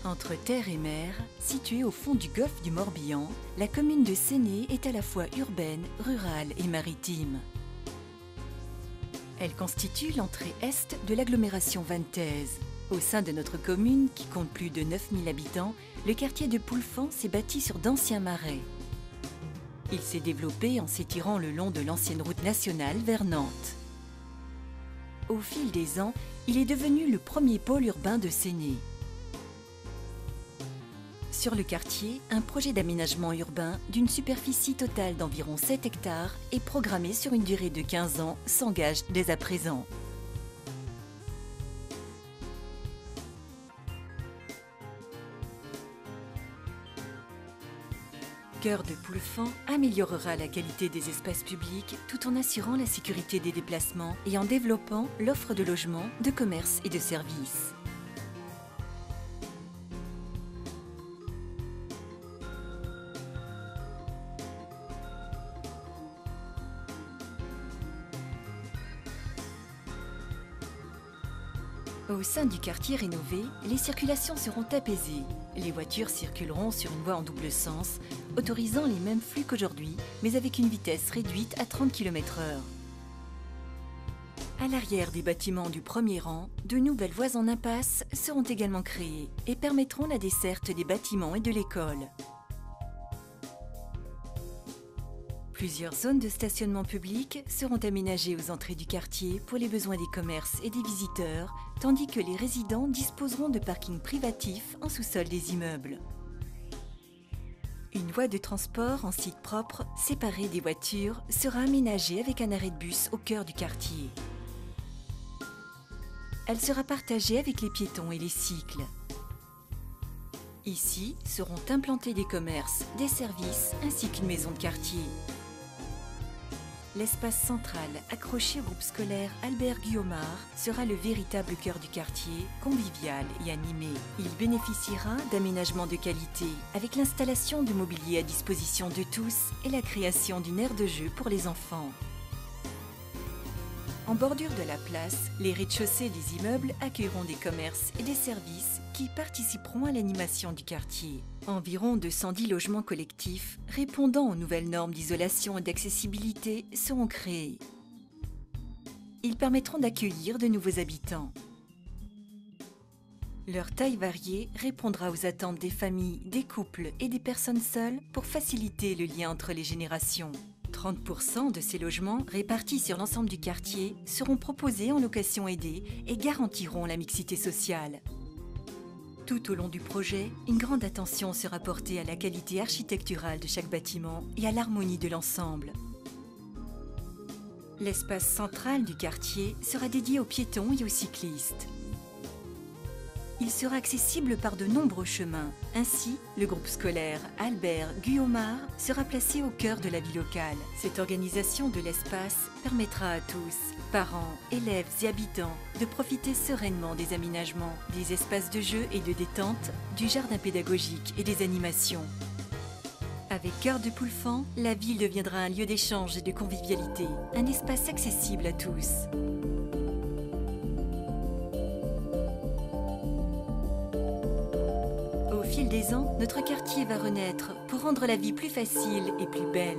Entre terre et mer, située au fond du golfe du Morbihan, la commune de Séné est à la fois urbaine, rurale et maritime. Elle constitue l'entrée est de l'agglomération vantaise. Au sein de notre commune, qui compte plus de 9000 habitants, le quartier de Poulfan s'est bâti sur d'anciens marais. Il s'est développé en s'étirant le long de l'ancienne route nationale vers Nantes. Au fil des ans, il est devenu le premier pôle urbain de Séné. Sur le quartier, un projet d'aménagement urbain d'une superficie totale d'environ 7 hectares est programmé sur une durée de 15 ans, s'engage dès à présent. Cœur de Poulfan améliorera la qualité des espaces publics tout en assurant la sécurité des déplacements et en développant l'offre de logements, de commerces et de services. Au sein du quartier rénové, les circulations seront apaisées. Les voitures circuleront sur une voie en double sens, autorisant les mêmes flux qu'aujourd'hui, mais avec une vitesse réduite à 30 km/h. À l'arrière des bâtiments du premier rang, de nouvelles voies en impasse seront également créées et permettront la desserte des bâtiments et de l'école. Plusieurs zones de stationnement public seront aménagées aux entrées du quartier pour les besoins des commerces et des visiteurs, tandis que les résidents disposeront de parkings privatifs en sous-sol des immeubles. Une voie de transport en site propre, séparée des voitures, sera aménagée avec un arrêt de bus au cœur du quartier. Elle sera partagée avec les piétons et les cycles. Ici seront implantés des commerces, des services ainsi qu'une maison de quartier. L'espace central, accroché au groupe scolaire Albert Guillaumard, sera le véritable cœur du quartier, convivial et animé. Il bénéficiera d'aménagements de qualité, avec l'installation de mobilier à disposition de tous et la création d'une aire de jeu pour les enfants. En bordure de la place, les rez-de-chaussée des immeubles accueilleront des commerces et des services qui participeront à l'animation du quartier. Environ 210 logements collectifs répondant aux nouvelles normes d'isolation et d'accessibilité seront créés. Ils permettront d'accueillir de nouveaux habitants. Leur taille variée répondra aux attentes des familles, des couples et des personnes seules pour faciliter le lien entre les générations. 30% de ces logements répartis sur l'ensemble du quartier seront proposés en location aidée et garantiront la mixité sociale. Tout au long du projet, une grande attention sera portée à la qualité architecturale de chaque bâtiment et à l'harmonie de l'ensemble. L'espace central du quartier sera dédié aux piétons et aux cyclistes. Il sera accessible par de nombreux chemins. Ainsi, le groupe scolaire Albert Guillaumard sera placé au cœur de la vie locale. Cette organisation de l'espace permettra à tous, parents, élèves et habitants, de profiter sereinement des aménagements, des espaces de jeu et de détente, du jardin pédagogique et des animations. Avec Cœur de Poulfan, la ville deviendra un lieu d'échange et de convivialité, un espace accessible à tous. Au fil des ans, notre quartier va renaître pour rendre la vie plus facile et plus belle.